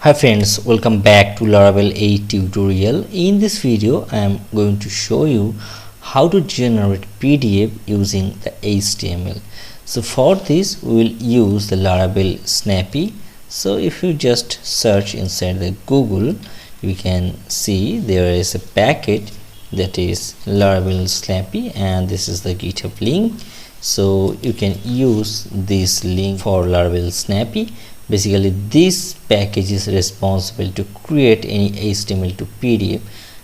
Hi friends, welcome back to Laravel 8 tutorial. In this video I am going to show you how to generate PDF using the HTML. So for this we will use the Laravel Snappy. So if you just search inside the Google, you can see there is a package that is Laravel Snappy, and this is the GitHub link. So you can use this link for Laravel Snappy. Basically this package is responsible to create any HTML to PDF,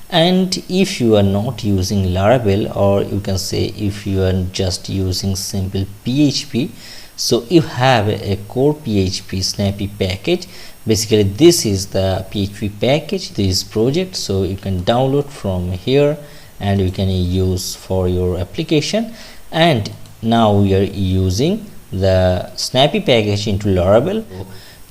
and if you are not using Laravel, or you can say if you are just using simple PHP, so you have a core PHP Snappy package. Basically this is the PHP package, this project, so you can download from here and you can use for your application. And now we are using the Snappy package into Laravel.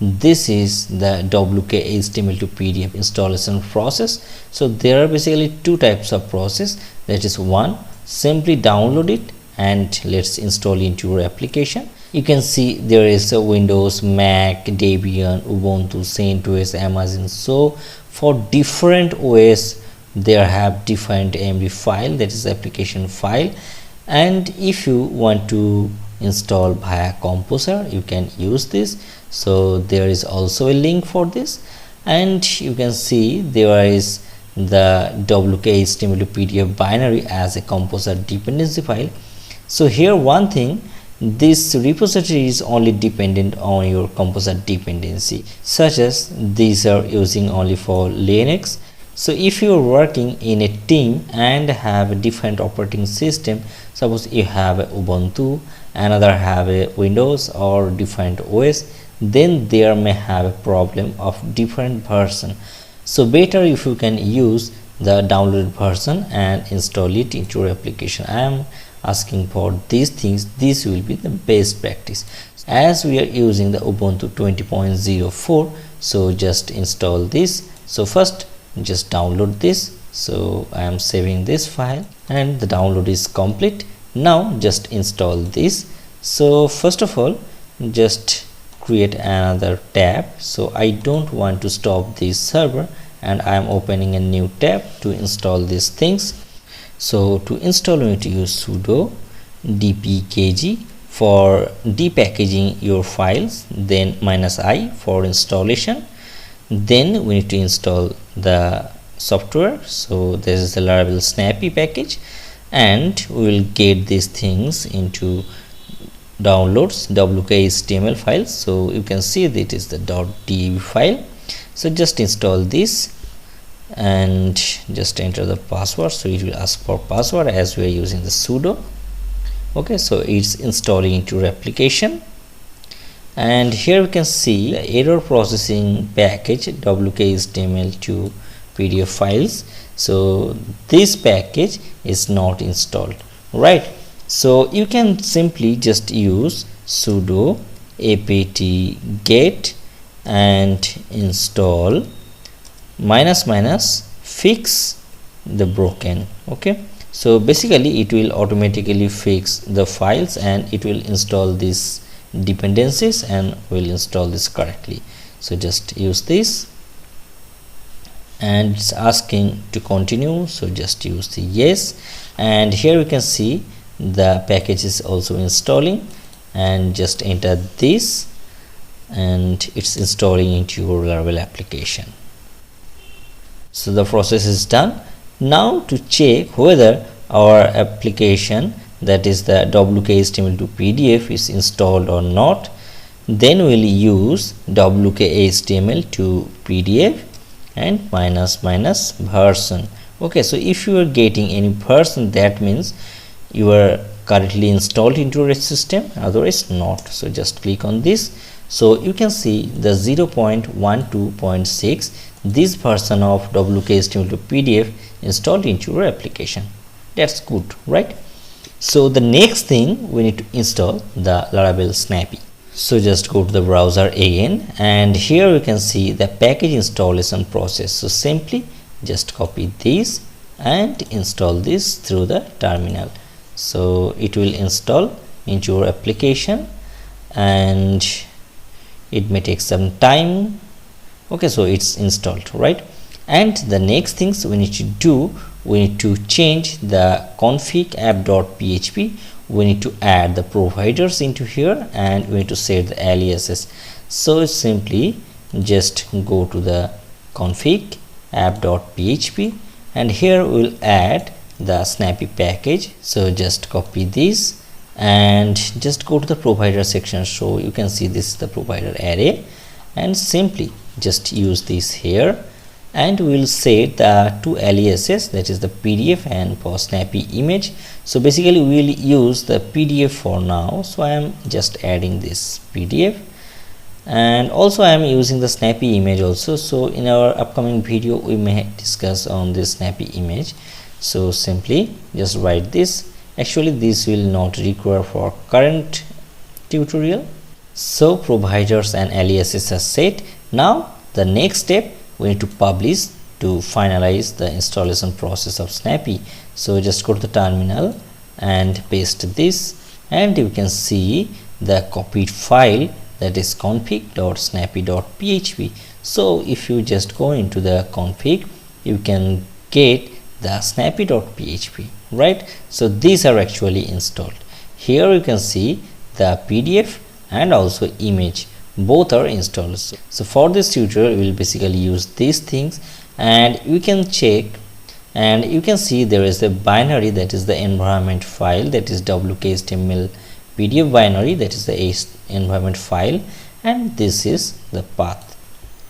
This is the WK HTML to PDF installation process. So there are basically two types of process. That is, one, simply download it and let's install it into your application. You can see there is a Windows, Mac, Debian, Ubuntu, CentOS, Amazon. So for different OS there have different MB file, that is application file. And if you want to install via Composer, you can use this. So there is also a link for this, and you can see there is the WK HTML to PDF binary as a Composer dependency file. So here one thing, this repository is only dependent on your Composer dependency, such as these are using only for Linux. So if you are working in a team and have a different operating system, suppose you have a Ubuntu, another have a Windows or different OS, then there may have a problem of different version. So better if you can use the downloaded version and install it into your application. I am asking for these things. This will be the best practice. As we are using the Ubuntu 20.04, so just install this. So first just download this. So I am saving this file and the download is complete. Now just install this. So first of all, just create another tab. So I don't want to stop this server and I am opening a new tab to install these things. So to install we need to use sudo dpkg for depackaging your files, then -i for installation. Then we need to install the software. So this is the Laravel Snappy package, and we will get these things into downloads WK HTML files. So you can see that it is the .deb file. So just install this and just enter the password. So it will ask for password as we are using the sudo. Okay, so it's installing into your application, and here we can see the error processing package WK HTML to PDF files. So this package is not installed, right? So you can simply just use sudo apt get and install --fix the broken. Okay, so basically it will automatically fix the files and it will install these dependencies and will install this correctly. So just use this, and it's asking to continue, so just use the yes. And here we can see the package is also installing, and just enter this and it's installing into your Laravel application. So the process is done. Now to check whether our application, that is the WK HTML to PDF, is installed or not, then we'll use WK HTML to PDF and --version. Okay, so if you are getting any version, that means you are currently installed into your system, otherwise not. So just click on this. So you can see the 0.12.6, this version of WK HTML to PDF installed into your application. That's good, right? So the next thing, we need to install the Laravel Snappy. So just go to the browser again, and here you can see the package installation process. So simply just copy this and install this through the terminal. So it will install into your application, and it may take some time Okay, so it's installed, right? And the next things we need to do, we need to change the config app.php. We need to add the providers into here, and we need to set the aliases. So simply just go to the config app.php, and here we'll add the snappy package. So just copy this and just go to the provider section. So you can see this is the provider array, and simply just use this here, and we'll set the two aliases, that is the PDF and for snappy image. So basically we'll use the PDF for now, so I am just adding this PDF, and also I am using the snappy image also. So in our upcoming video we may discuss on this snappy image. So simply just write this. Actually this will not require for current tutorial. So providers and aliases are set. Now the next step, we need to publish to finalize the installation process of Snappy. So just go to the terminal and paste this, and you can see the copied file, that is config.snappy.php. So if you just go into the config, you can get the snappy.php, right? So these are actually installed. Here you can see the PDF and also image, both are installed. So for this tutorial we will basically use these things, and you can check, and you can see there is a binary, that is the environment file, that is wk-html PDF binary, that is the environment file, and this is the path,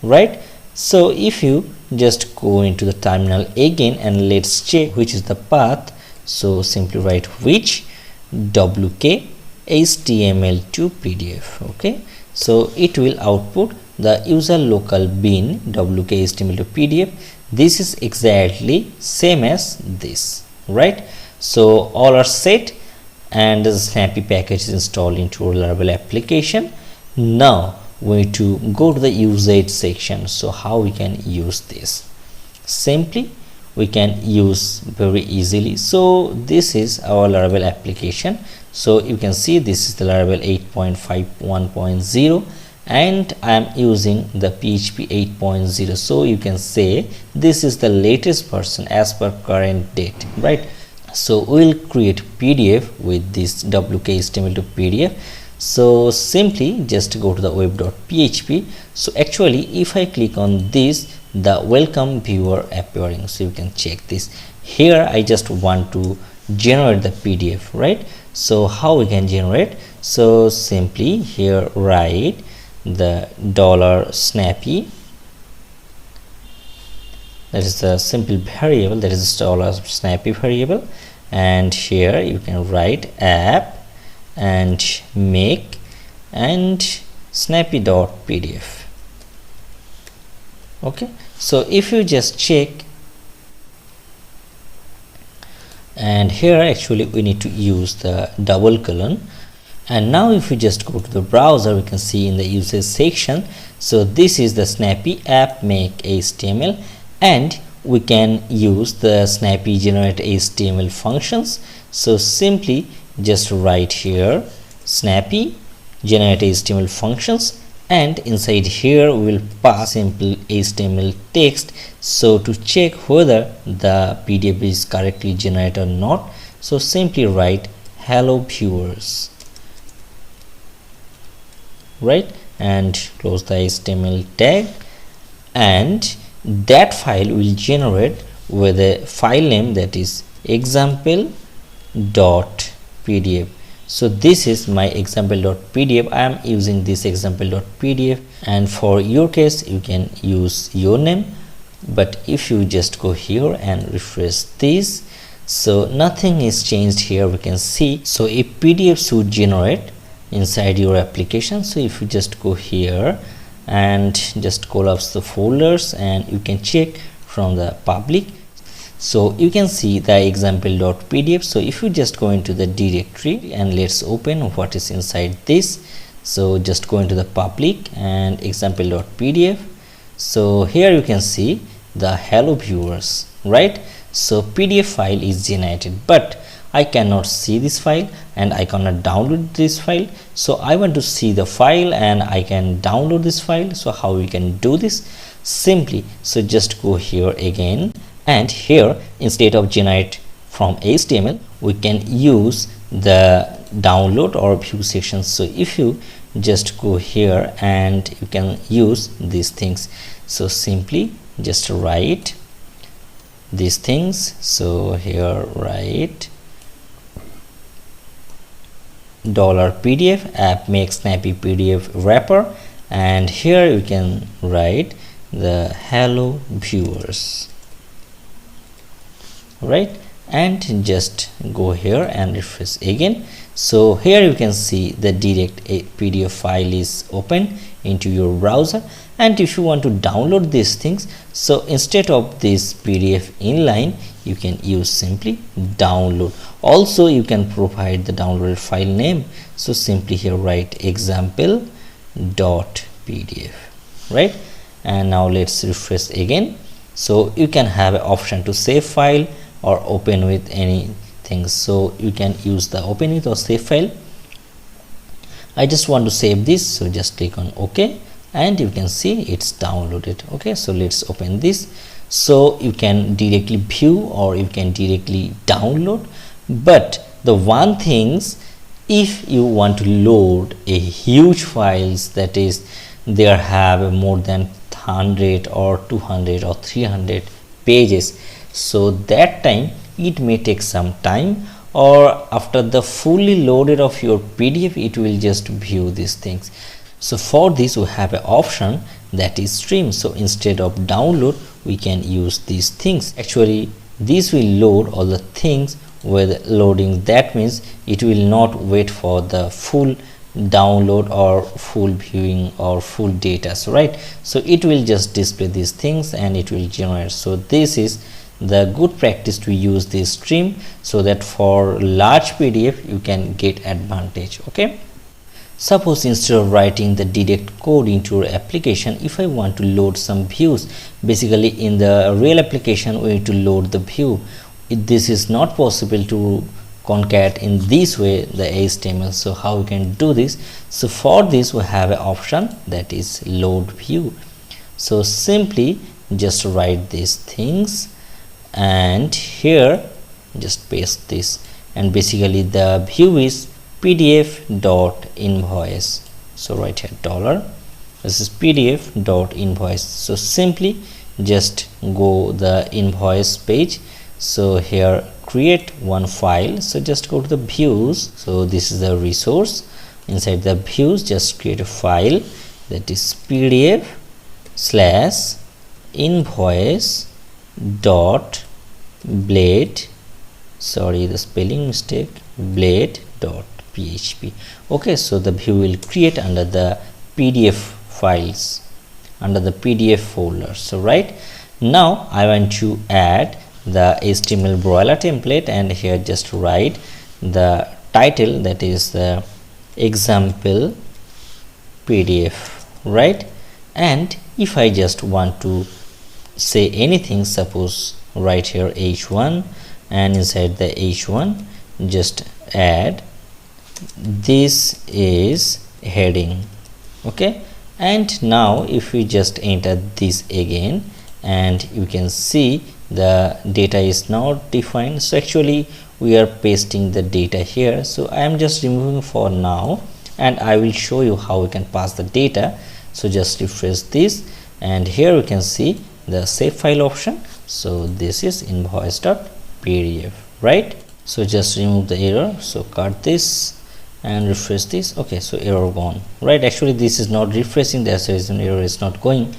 right? So if you just go into the terminal again and let's check which is the path. So simply write which wk HTML to PDF. Okay, so it will output the user local bin wk HTML to PDF. This is exactly same as this, right? So all are set, and the snappy package is installed into our Laravel application. Now we need to go to the usage section. So how we can use this? Simply we can use very easily. So this is our Laravel application. So you can see this is the Laravel 8.51.0, and I am using the PHP 8.0. So you can say this is the latest version as per current date, right? So we will create PDF with this wk-html to PDF. So simply just go to the web.php. So actually if I click on this, the welcome viewer appearing. So you can check this. Here I just want to generate the PDF, right? So how we can generate? So simply here write the $snappy, that is the simple variable, that is $snappy variable, and here you can write app and make and snappy.pdf. Okay, so if you just check, and here actually we need to use the double colon, and now if we just go to the browser, we can see in the usage section. So this is the snappy app make HTML, and we can use the snappy generate HTML functions. So simply just write here snappy generate HTML functions, and inside here we will pass simple HTML text. So to check whether the PDF is correctly generated or not, so simply write hello viewers, right, and close the HTML tag, and that file will generate with a file name, that is example.pdf. So this is my example.pdf. I am using this example.pdf, and for your case you can use your name. But if you just go here and refresh this, so nothing is changed here, we can see. So a PDF should generate inside your application. So if you just go here and just collapse the folders, and you can check from the public, so you can see the example.pdf. So if you just go into the directory and let's open what is inside this. So just go into the public and example.pdf. So here you can see the hello viewers, right? So PDF file is generated, but I cannot see this file and I cannot download this file. So I want to see the file and I can download this file. So how we can do this? simply. So just go here again, and here instead of generate from HTML, we can use the download or view section. So if you just go here, and you can use these things. So simply just write these things. So here write $PDF app make snappy PDF wrapper, and here you can write the hello viewers, right? And just go here and refresh again. So here you can see the direct PDF file is open into your browser, and if you want to download these things, so instead of this PDF inline, you can use simply download. Also you can provide the downloaded file name. So simply here write example.pdf, right? And now let's refresh again. So you can have an option to save file or open with anything. So you can use the open with or save file. I just want to save this, so just click on OK, and you can see it's downloaded. Okay, so let's open this. So you can directly view or you can directly download, but the one things, if you want to load a huge files, that is there have more than 100 or 200 or 300 pages, so that time it may take some time, or after the fully loaded of your PDF, it will just view these things. So for this we have an option that is stream. So instead of download, we can use these things. Actually this will load all the things with loading. That means it will not wait for the full download or full viewing or full data, so right? So it will just display these things and it will generate. So this is the good practice to use this stream, so that for large PDF you can get advantage. Okay, suppose instead of writing the direct code into your application, if I want to load some views, basically in the real application we need to load the view. This is not possible to concat in this way the HTML. So how we can do this? So for this we have an option that is load view. So simply just write these things, and here just paste this, and basically the view is pdf.invoice. So write here dollar, this is pdf.invoice. So simply just go the invoice page. So here create one file. So just go to the views. So this is the resource. Inside the views, just create a file that is pdf/invoice dot blade, sorry the spelling mistake, blade.php. okay, so the view will create under the PDF files, under the PDF folder. So right now I want to add the HTML broiler template, and here just write the title, that is the example PDF, right? And if I just want to say anything, suppose write here h1, and inside the h1 just add this is heading. Okay, and now if we just enter this again, and you can see the data is not defined. So actually we are pasting the data here. So I am just removing for now, and I will show you how we can pass the data. So just refresh this, and here we can see the save file option. So this is invoice.pdf, right? So just remove the error. So cut this and refresh this. Okay, so error gone, right? Actually this is not refreshing, that's the reason error is not going.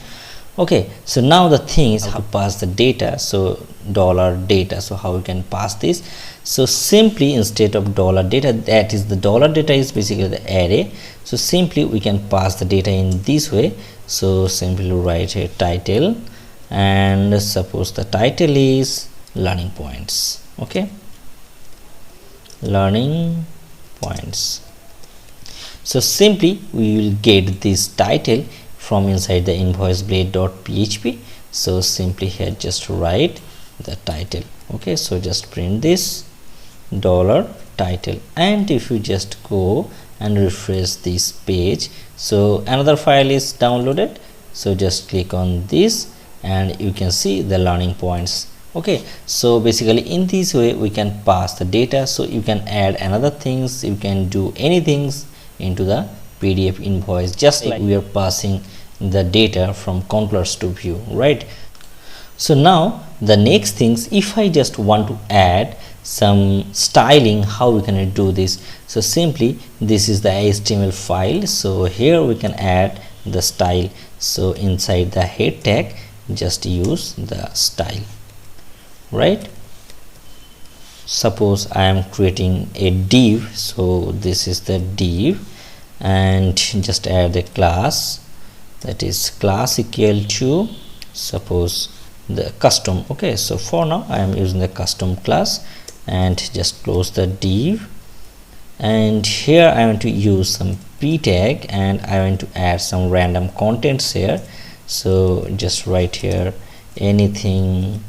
Okay, so now the thing is how to pass the data. So dollar data, so how we can pass this? So simply instead of dollar data, that is the dollar data is basically the array. So simply we can pass the data in this way. So simply write a title, and suppose the title is learning points. Okay, learning points. So simply we will get this title from inside the invoice.blade.php. So simply here just write the title. Okay, so just print this dollar title, and if you just go and refresh this page, so another file is downloaded. so just click on this and you can see the learning points. Okay, so basically in this way we can pass the data, so you can add another things, you can do anything into the PDF invoice, just like we are passing the data from controllers to view, right? So now the next things, if I just want to add some styling, how we can do this? So simply this is the HTML file, so here we can add the style. So inside the head tag just use the style, right? Suppose I am creating a div, so this is the div, and just add a class, that is class equal to suppose the custom. Okay, so for now I am using the custom class, and just close the div, and here I want to use some p tag and I want to add some random contents here. So just write here anything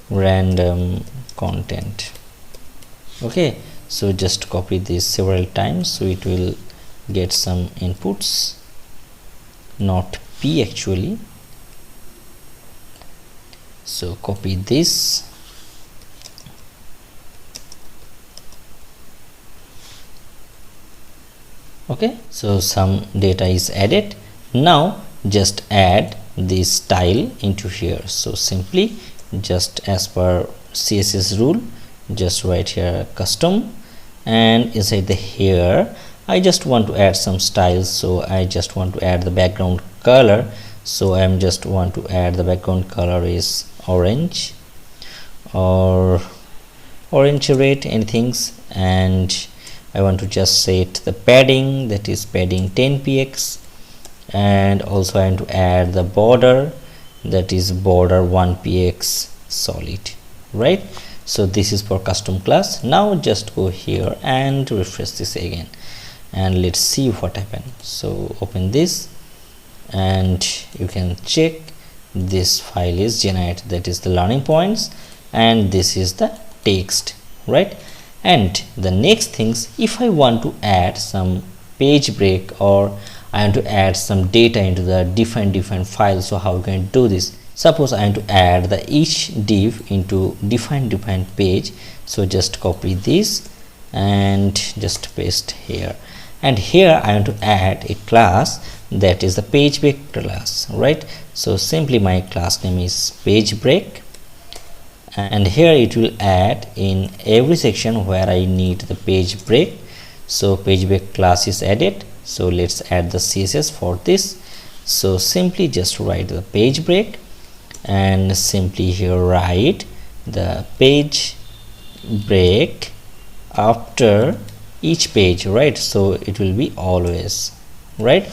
random content. Okay, so just copy this several times so it will get some inputs, not p actually. So copy this, okay, so some data is added. Now just add this style into here. So simply just as per CSS rule, just write here custom, and inside the here I just want to add some styles. So I just want to add the background color, so I am just want to add the background color is orange or orange red, anything, and I want to just set the padding, that is padding 10 px, and also I want to add the border, that is border 1 px solid, right? So this is for custom class. Now just go here and refresh this again, and let's see what happened. So open this and you can check this file is generated, that is the learning points, and this is the text, right? And the next things, if I want to add some page break or I want to add some data into the different files, so how can I do this? Suppose I want to add the each div into different page, so just copy this and just paste here, and here I want to add a class, that is the page break class, right? So simply my class name is page break, and here it will add in every section where I need the page break. So page break class is added, so let's add the CSS for this. So simply just write the page break and simply here write the page break after each page, right? So it will be always, right?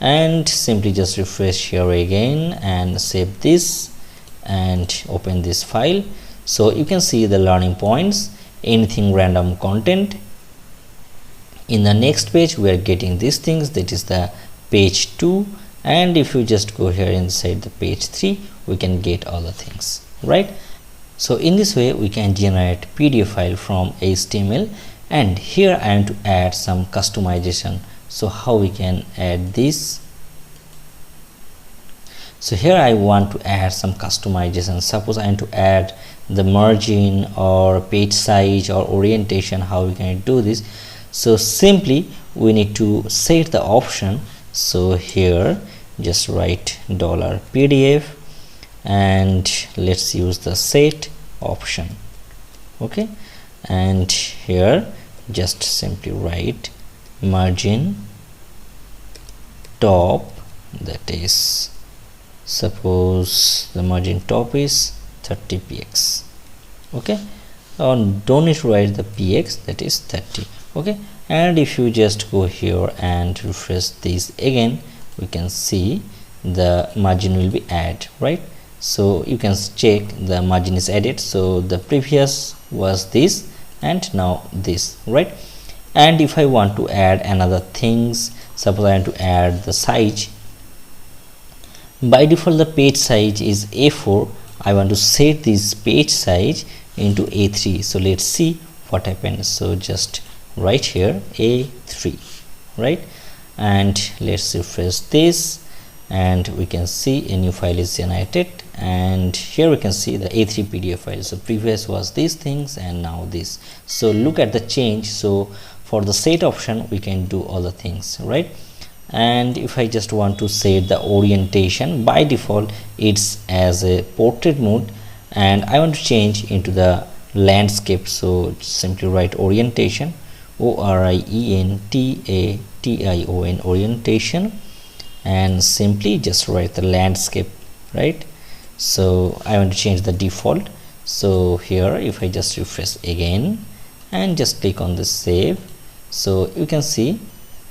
And simply just refresh here again and save this and open this file. So you can see the learning points, anything random content. In the next page we are getting these things, that is the page 2, and if you just go here inside the page 3 we can get all the things, right? So in this way we can generate PDF file from HTML, and here I am to add some customization. So how we can add this? So here I want to add some customization. Suppose I want to add the margin or page size or orientation, how we can do this? So simply we need to set the option. So here just write $PDF and let's use the set option, okay, and here just simply write margin top, that is suppose the margin top is 30 px, okay, don't need to write the px, that is 30, okay. And if you just go here and refresh this again, we can see the margin will be added, right? So you can check the margin is added. So the previous was this and now this, right? And if I want to add another things, suppose I want to add the size. By default the page size is A4. I want to set this page size into A3. So let's see what happens. So just write here A3, right? And let's refresh this and we can see a new file is generated, and here we can see the A3 PDF file. So previous was these things and now this. So look at the change. So for the set option we can do all the things, right? And if I just want to set the orientation, by default it's as a portrait mode, and I want to change into the landscape. So simply write orientation, orientation, orientation, and simply just write the landscape, right? So I want to change the default. So here if I just refresh again and just click on the save, so you can see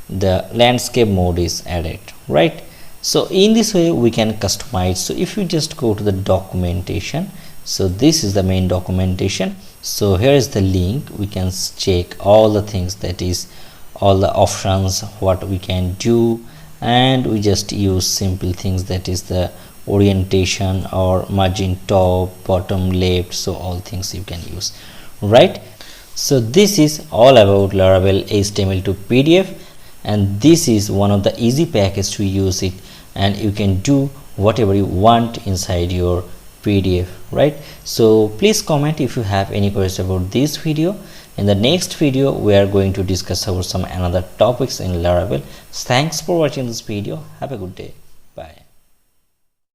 the landscape mode is added, right? So in this way we can customize. So if you just go to the documentation, so this is the main documentation. So here is the link. We can check all the things, that is all the options what we can do, and we just use simple things, that is the orientation or margin top, bottom, left. So all things you can use, right? So this is all about Laravel HTML to PDF, and this is one of the easy packages to use it, and you can do whatever you want inside your PDF, right? So please comment if you have any questions about this video. In the next video we are going to discuss about some another topics in Laravel. Thanks for watching this video. Have a good day. Bye.